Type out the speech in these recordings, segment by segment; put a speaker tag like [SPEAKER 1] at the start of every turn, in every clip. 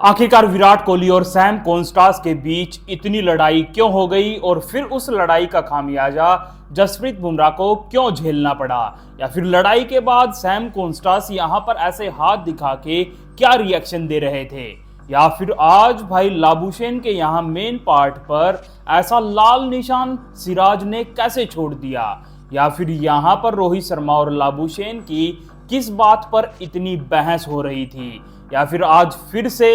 [SPEAKER 1] आखिरकार विराट कोहली और Sam Konstas के बीच इतनी लड़ाई क्यों हो गई और फिर उस लड़ाई का खामियाजा जसप्रीत बुमराह को क्यों झेलना पड़ा, या फिर लड़ाई के बाद सैम कॉन्स्टास यहां पर ऐसे हाथ दिखा के क्या रिएक्शन दे रहे थे, या फिर आज भाई लाबुशेन के यहां मेन पार्ट पर ऐसा लाल निशान सिराज ने कैसे छोड़ दिया, या फिर यहां पर रोहित शर्मा और लाबुशेन की किस बात पर इतनी बहस हो रही थी, या फिर आज फिर से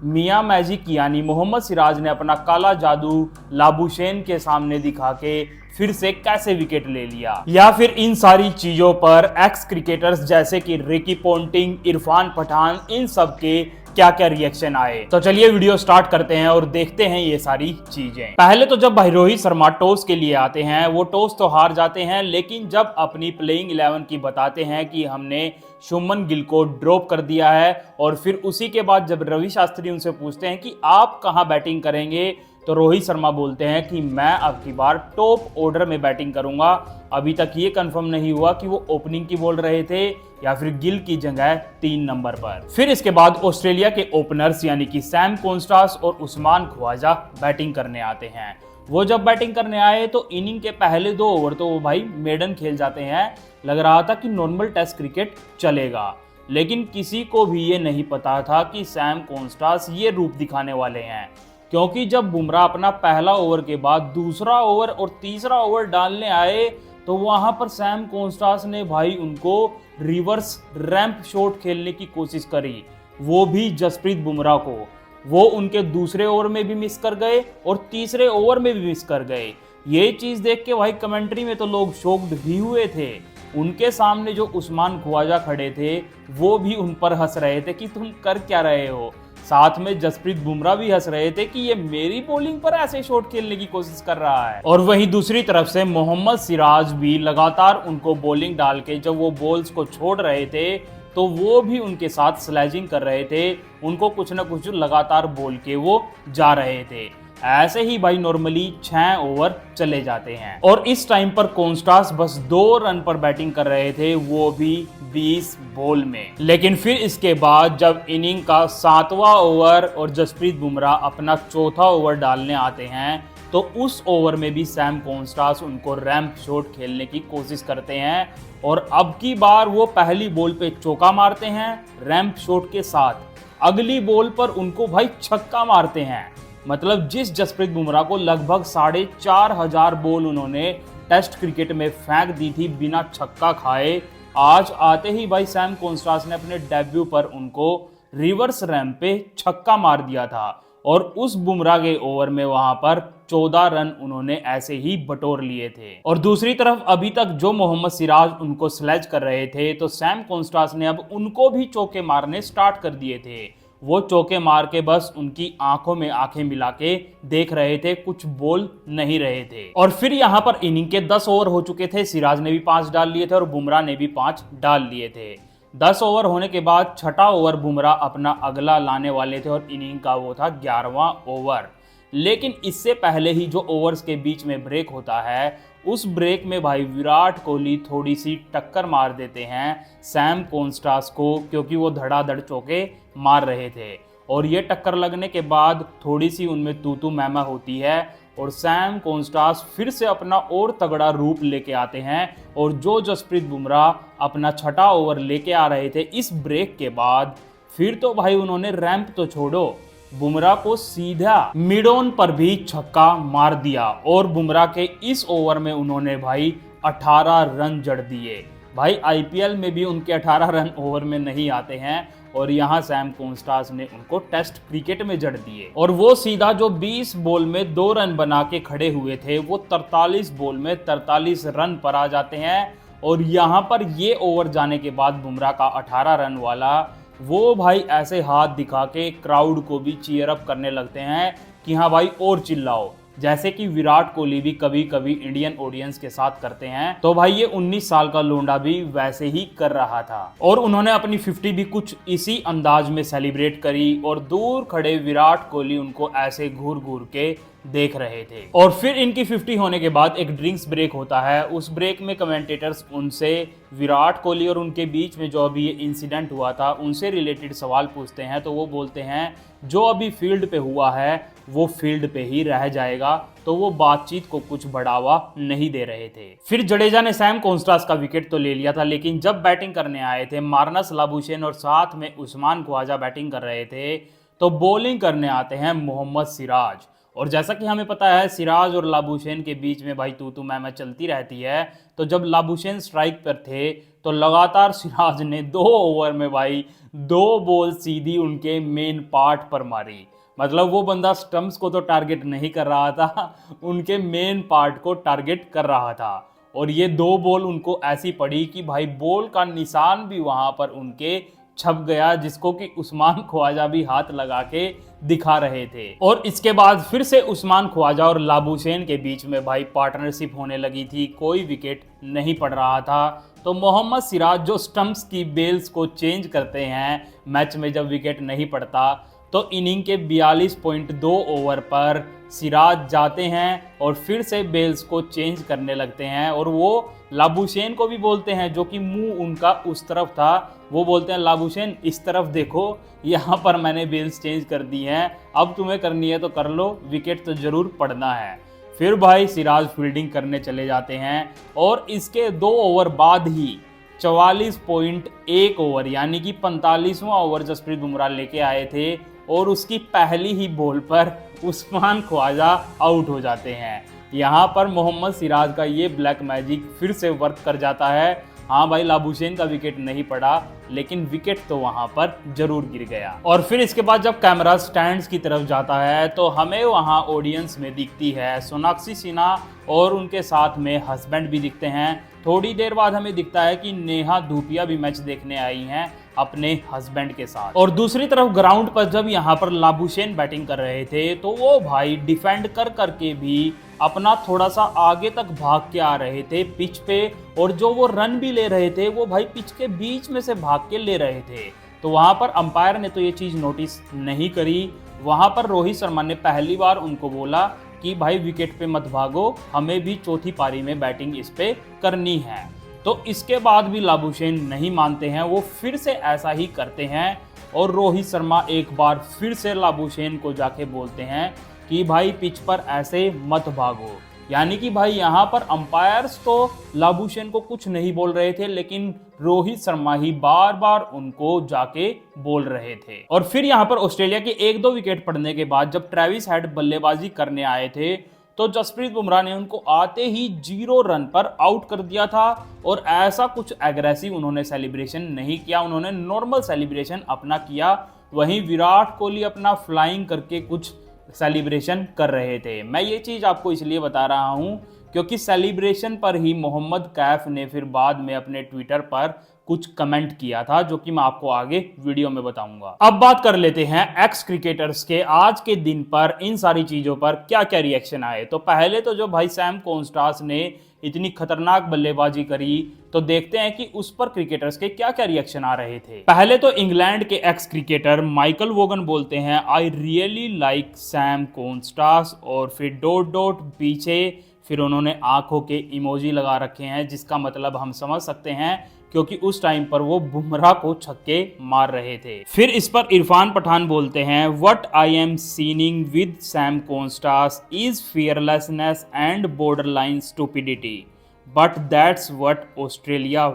[SPEAKER 1] मियां मैजिक यानी मोहम्मद सिराज ने अपना काला जादू लाबुशेन के सामने दिखा के फिर से कैसे विकेट ले लिया, या फिर इन सारी चीजों पर एक्स क्रिकेटर्स जैसे कि रिकी पोंटिंग, इरफान पठान, इन सब के क्या क्या रिएक्शन आए। तो चलिए वीडियो स्टार्ट करते हैं और देखते हैं ये सारी चीजें। पहले तो जब भाई रोहित शर्मा टॉस के लिए आते हैं, वो टॉस तो हार जाते हैं, लेकिन जब अपनी प्लेइंग 11 की बताते हैं कि हमने शुभमन गिल को ड्रॉप कर दिया है, और फिर उसी के बाद जब रवि शास्त्री उनसे पूछते हैं कि आप कहां बैटिंग करेंगे, तो रोहित शर्मा बोलते हैं कि मैं अब की बार टॉप ऑर्डर में बैटिंग करूंगा। अभी तक ये कंफर्म नहीं हुआ कि वो ओपनिंग की बोल रहे थे या फिर गिल की जगह 3 नंबर पर। फिर इसके बाद ऑस्ट्रेलिया के ओपनर्स यानी कि सैम कॉन्स्टास और उस्मान ख्वाजा बैटिंग करने आते हैं। वो जब बैटिंग करने आए तो इनिंग के पहले 2 ओवर तो वो भाई मेडन खेल जाते हैं। लग रहा था कि नॉर्मल टेस्ट क्रिकेट चलेगा, लेकिन किसी को भी ये नहीं पता था कि सैम कॉन्स्टास ये रूप दिखाने वाले हैं, क्योंकि जब बुमराह अपना पहला ओवर के बाद दूसरा ओवर और तीसरा ओवर डालने आए तो वहां पर सैम कॉन्स्टास ने भाई उनको रिवर्स रैंप शॉट खेलने की कोशिश करी, वो भी जसप्रीत बुमराह को। वो उनके दूसरे ओवर में भी मिस कर गए और तीसरे ओवर में भी मिस कर गए। ये चीज देख के भाई कमेंट्री में तो लोग शॉक्ड भी हुए थे। उनके सामने जो उस्मान ख्वाजा खड़े थे वो भी उन पर हंस रहे थे कि तुम कर क्या रहे हो। साथ में जसप्रीत बुमराह भी हंस रहे थे कि ये मेरी बॉलिंग पर ऐसे शॉट खेलने की कोशिश कर रहा है। और वहीं दूसरी तरफ से मोहम्मद सिराज भी लगातार उनको बॉलिंग डाल के जब वो बॉल्स को छोड़ रहे थे तो वो भी उनके साथ स्लैजिंग कर रहे थे, उनको कुछ ना कुछ लगातार बोल के वो जा रहे थे। ऐसे ही भाई नॉर्मली 6 ओवर चले जाते हैं और इस टाइम पर कॉन्स्टास बस 2 रन पर बैटिंग कर रहे थे, वो भी 20 बॉल में। लेकिन फिर इसके बाद जब इनिंग का 7वां ओवर और जसप्रीत बुमराह अपना 4था ओवर डालने आते हैं तो उस ओवर में भी सैम कॉन्स्टास उनको रैंप शॉट खेलने की कोशिश करते हैं, और अब की बार वो पहली बॉल पे चौका मारते हैं रैंप शॉट के साथ। अगली बॉल पर उनको भाई छक्का मारते हैं। मतलब जिस जसप्रीत बुमराह को लगभग 4,500 बॉल उन्होंने टेस्ट क्रिकेट में फेंक दी थी बिना छक्का खाए, आज आते ही भाई सैम कॉन्स्टास ने अपने डेब्यू पर उनको रिवर्स रैंप पे छक्का मार दिया था, और उस बुमराह के ओवर में वहां पर 14 रन उन्होंने ऐसे ही बटोर लिए थे। और दूसरी तरफ अभी तक जो मोहम्मद सिराज उनको स्लेज कर रहे थे, तो सैम कॉन्स्टास ने अब उनको भी चौके मारने स्टार्ट कर दिए थे। वो चौके मार के बस उनकी आंखों में आंखें मिला के देख रहे थे, कुछ बोल नहीं रहे थे। और फिर यहाँ पर इनिंग के 10 ओवर हो चुके थे, सिराज ने भी 5 डाल लिए थे और बुमराह ने भी 5 डाल लिए थे। 10 ओवर होने के बाद 6ठा ओवर बुमराह अपना अगला लाने वाले थे और इनिंग का वो था 11वां ओवर। लेकिन इससे पहले ही जो ओवर्स के बीच में ब्रेक होता है, उस ब्रेक में भाई विराट कोहली थोड़ी सी टक्कर मार देते हैं सैम कॉन्स्टास को, क्योंकि वो धड़ाधड़ चौके मार रहे थे। और ये टक्कर लगने के बाद थोड़ी सी उनमें तू मैमा होती है और सैम कॉन्स्टास फिर से अपना और तगड़ा रूप लेके आते हैं, और जो जसप्रीत बुमराह अपना 6ठा ओवर लेके आ रहे थे इस ब्रेक के बाद, फिर तो भाई उन्होंने रैंप तो छोड़ो, बुमराह को सीधा मिड ऑन पर भी छक्का मार दिया, और बुमराह के इस ओवर में उन्होंने भाई 18 रन जड़ दिए। भाई आईपीएल में भी उनके 18 रन ओवर में नहीं आते हैं, और यहाँ सैम कॉन्स्टास ने उनको टेस्ट क्रिकेट में जड़ दिए। और वो सीधा जो 20 बॉल में 2 रन बना के खड़े हुए थे, वो 43 बॉल में 43 रन पर आ जाते हैं। और यहाँ पर ये ओवर जाने के बाद बुमराह का 18 रन वाला वो भाई ऐसे हाथ दिखा के क्राउड को भी चीयर अप करने लगते हैं कि हाँ भाई और चिल्लाओ, जैसे कि विराट कोहली भी कभी कभी इंडियन ऑडियंस के साथ करते हैं। तो भाई ये 19 साल का लोंडा भी वैसे ही कर रहा था और उन्होंने अपनी 50 भी कुछ इसी अंदाज में सेलिब्रेट करी और दूर खड़े विराट कोहली उनको ऐसे घूर घूर के देख रहे थे। और फिर इनकी 50 होने के बाद एक ड्रिंक्स ब्रेक होता है। उस ब्रेक में कमेंटेटर्स उनसे विराट कोहली और उनके बीच में जो अभी ये इंसिडेंट हुआ था उनसे रिलेटेड सवाल पूछते हैं। तो वो बोलते हैं जो अभी फील्ड पे हुआ है वो फील्ड पे ही रह जाएगा, तो वो बातचीत को कुछ बढ़ावा नहीं दे रहे थे। फिर जडेजा ने सैम कॉन्स्टास का विकेट तो ले लिया था, लेकिन जब बैटिंग करने आए थे मार्नस लाबुशेन और साथ में उस्मान ख्वाजा बैटिंग कर रहे थे, तो बॉलिंग करने आते हैं मोहम्मद सिराज। और जैसा कि हमें पता है सिराज और लाबुशेन के बीच में भाई तू मैं चलती रहती है। तो जब लाबुशेन स्ट्राइक पर थे तो लगातार सिराज ने 2 ओवर में भाई 2 बॉल सीधी उनके मेन पार्ट पर मारी। मतलब वो बंदा स्टंप्स को तो टारगेट नहीं कर रहा था, उनके मेन पार्ट को टारगेट कर रहा था। और ये 2 बॉल उनको ऐसी पड़ी कि भाई बॉल का निशान भी वहां पर उनके छप गया, जिसको कि उस्मान ख्वाजा भी हाथ लगा के दिखा रहे थे। और इसके बाद फिर से उस्मान ख्वाजा और लाबुशेन के बीच में भाई पार्टनरशिप होने लगी थी, कोई विकेट नहीं पड़ रहा था। तो मोहम्मद सिराज जो स्टंप्स की बेल्स को चेंज करते हैं मैच में जब विकेट नहीं पड़ता, तो इनिंग के 42.2 ओवर पर सिराज जाते हैं और फिर से बेल्स को चेंज करने लगते हैं। और वो लाबुशेन को भी बोलते हैं, जो कि मुंह उनका उस तरफ था, वो बोलते हैं लाबुशेन इस तरफ देखो, यहाँ पर मैंने बेल्स चेंज कर दी हैं, अब तुम्हें करनी है तो कर लो, विकेट तो जरूर पड़ना है। फिर भाई सिराज फील्डिंग करने चले जाते हैं और इसके 2 ओवर बाद ही 44.1 ओवर यानी कि 45वां ओवर जसप्रीत बुमराह लेके आए थे और उसकी पहली ही बॉल पर उस्मान ख्वाजा आउट हो जाते हैं। यहाँ पर मोहम्मद सिराज का ये ब्लैक मैजिक फिर से वर्क कर जाता है। हाँ भाई लाबुशेन का विकेट नहीं पड़ा, लेकिन विकेट तो वहां पर जरूर गिर गया। और फिर इसके बाद जब कैमरा स्टैंड्स की तरफ जाता है तो हमें वहां ऑडियंस में दिखती है सोनाक्षी सिन्हा और उनके साथ में हस्बैंड भी दिखते हैं। थोड़ी देर बाद हमें दिखता है कि नेहा धूपिया भी मैच देखने आई हैं अपने हस्बैंड के साथ। और दूसरी तरफ ग्राउंड पर जब यहाँ पर लाबुशेन बैटिंग कर रहे थे तो वो भाई डिफेंड कर करके भी अपना थोड़ा सा आगे तक भाग के आ रहे थे पिच पे, और जो वो रन भी ले रहे थे वो भाई पिच के बीच में से भाग के ले रहे थे। तो वहां पर अंपायर ने तो ये चीज नोटिस नहीं करी। वहां पर रोहित शर्मा ने पहली बार उनको बोला कि भाई विकेट पे मत भागो, हमें भी चौथी पारी में बैटिंग इस पे करनी है। तो इसके बाद भी लाबुशेन नहीं मानते हैं, वो फिर से ऐसा ही करते हैं और रोहित शर्मा एक बार फिर से लाबुशेन को जाके बोलते हैं कि भाई पिच पर ऐसे मत भागो। यानी कि भाई यहाँ पर अंपायर्स तो लाबुशेन को कुछ नहीं बोल रहे थे, लेकिन रोहित शर्मा ही बार बार उनको जाके बोल रहे थे। और फिर यहाँ पर ऑस्ट्रेलिया के 1-2 विकेट पड़ने के बाद जब ट्रेविस हेड बल्लेबाजी करने आए थे तो जसप्रीत बुमराह ने उनको आते ही 0 रन पर आउट कर दिया था। और ऐसा कुछ एग्रेसिव उन्होंने सेलिब्रेशन नहीं किया, उन्होंने नॉर्मल सेलिब्रेशन अपना किया। वहीं विराट कोहली अपना फ्लाइंग करके कुछ सेलिब्रेशन कर रहे थे। मैं ये चीज़ आपको इसलिए बता रहा हूँ क्योंकि सेलिब्रेशन पर ही मोहम्मद कैफ ने फिर बाद में अपने ट्विटर पर कुछ कमेंट किया था, जो कि मैं आपको आगे वीडियो में बताऊंगा। अब बात कर लेते हैं एक्स क्रिकेटर्स के आज के दिन पर इन सारी चीजों पर क्या क्या रिएक्शन आए। तो पहले तो जो भाई सैम कॉन्स्टास ने इतनी खतरनाक बल्लेबाजी करी, तो देखते हैं कि उस पर क्रिकेटर्स के क्या क्या रिएक्शन आ रहे थे। पहले तो इंग्लैंड के एक्स क्रिकेटर माइकल वोगन बोलते हैं I really like Sam Konstas, और फिर डॉट डॉट पीछे फिर उन्होंने आंखों के इमोजी लगा रखे हैं, जिसका मतलब हम समझ सकते हैं क्योंकि उस टाइम पर वो बुमराह को छक्के मार रहे थे। फिर इस पर इरफान पठान बोलते हैं what I am seeing with Sam Constas is fearlessness and borderline stupidity, but that's what Australia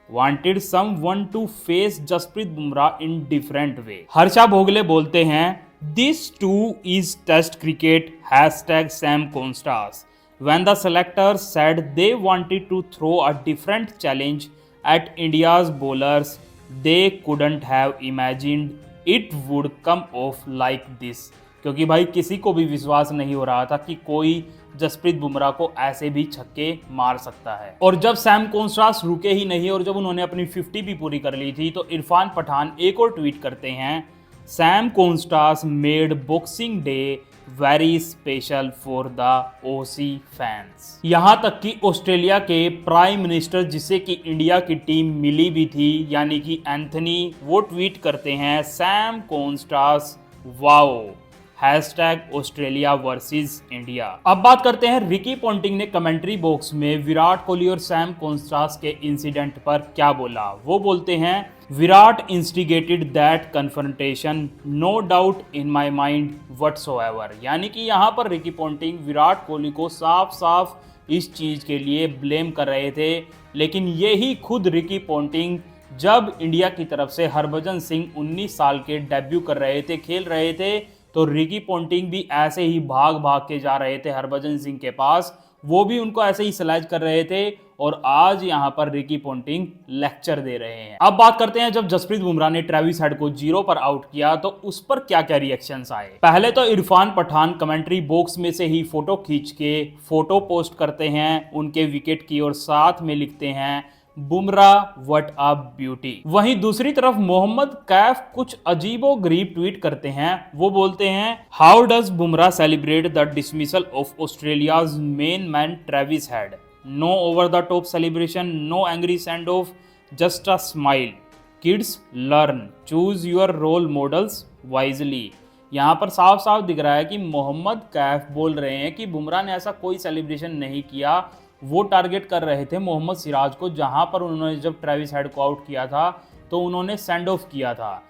[SPEAKER 1] wanted someone to face Jasprit Bumrah in different way. Harsha Bhogle बोलते हैं this too is test cricket #Sam Constas. When the selectors said they wanted to throw a different challenge at India's bowlers, they couldn't have imagined it would come off like this. क्योंकि भाई किसी को भी विश्वास नहीं हो रहा था कि कोई जसप्रीत बुमराह को ऐसे भी छक्के मार सकता है। और जब सैम कॉन्स्टास रुके ही नहीं और जब उन्होंने अपनी 50 भी पूरी कर ली थी, तो इरफान पठान एक और ट्वीट करते हैं Sam Constas made Boxing Day very special for the OC fans. यहां तक कि ऑस्ट्रेलिया के प्राइम मिनिस्टर जिसे कि इंडिया की टीम मिली भी थी यानी कि एंथनी, वो ट्वीट करते हैं Sam Konstas wow #Australia versus India. अब बात करते हैं रिकी पॉन्टिंग ने कमेंट्री बॉक्स में विराट कोहली और सैम कॉन्स्टास के इंसिडेंट पर क्या बोला। वो बोलते हैं Virat instigated that confrontation, no doubt in my mind whatsoever. यानी कि यहाँ पर रिकी पॉन्टिंग विराट कोहली को साफ साफ इस चीज़ के लिए ब्लेम कर रहे थे, लेकिन यही खुद रिकी पॉन्टिंग जब इंडिया की तरफ से हरभजन सिंह 19 साल के डेब्यू कर रहे थे, खेल रहे थे, तो रिकी पॉन्टिंग भी ऐसे ही भाग भाग के जा रहे थे हरभजन सिंह के पास, वो भी उनको ऐसे ही स्लैज कर रहे थे और आज यहां पर रिकी पॉन्टिंग लेक्चर दे रहे हैं। अब बात करते हैं जब जसप्रीत बुमराह ने ट्रेविस हेड को 0 पर आउट किया तो उस पर क्या क्या रिएक्शंस आए। पहले तो इरफान पठान कमेंट्री बॉक्स में से ही फोटो खींच के फोटो पोस्ट करते हैं उनके विकेट की और साथ में लिखते हैं बुमराह व्हाट अ ब्यूटी। वहीं दूसरी तरफ मोहम्मद कैफ कुछ अजीबो गरीब ट्वीट करते हैं। वो बोलते हैं how does Bumrah celebrate the dismissal of Australia's main man Travis Head, no over the top celebration, no angry send off, just a smile, kids learn, choose your role models wisely. यहाँ पर साफ साफ दिख रहा है कि मोहम्मद कैफ बोल रहे हैं कि बुमराह ने ऐसा कोई सेलिब्रेशन नहीं किया, वो टारगेट कर रहे थे मोहम्मद सिराज को, जहां पर उन्होंने जब ट्रेविस हेड को आउट किया था तो उन्होंने सेंड ऑफ किया था।